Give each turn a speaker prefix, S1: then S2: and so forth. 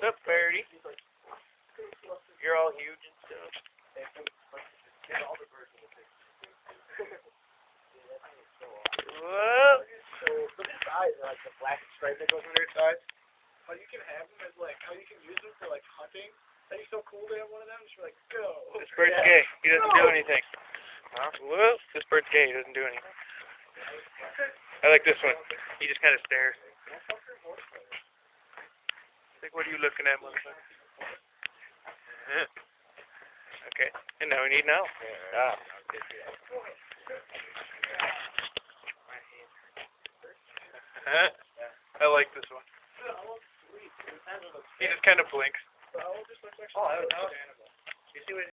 S1: What's up, Birdie? You're all huge and stuff. Whoa!
S2: So look at the eyes, like the black stripe that goes under its eyes. How you can have them as like, how you can use them for like hunting. That'd be so cool to have one of them. Just for like, go.
S1: This bird's gay. He doesn't do anything. Huh? Whoa! This bird's gay. He doesn't do anything. I like this one. He just kind of stares. Like, what are you looking at, motherfucker? Okay. And now we need an owl. Ah. I like this one. He just kind of blinks.
S2: Oh,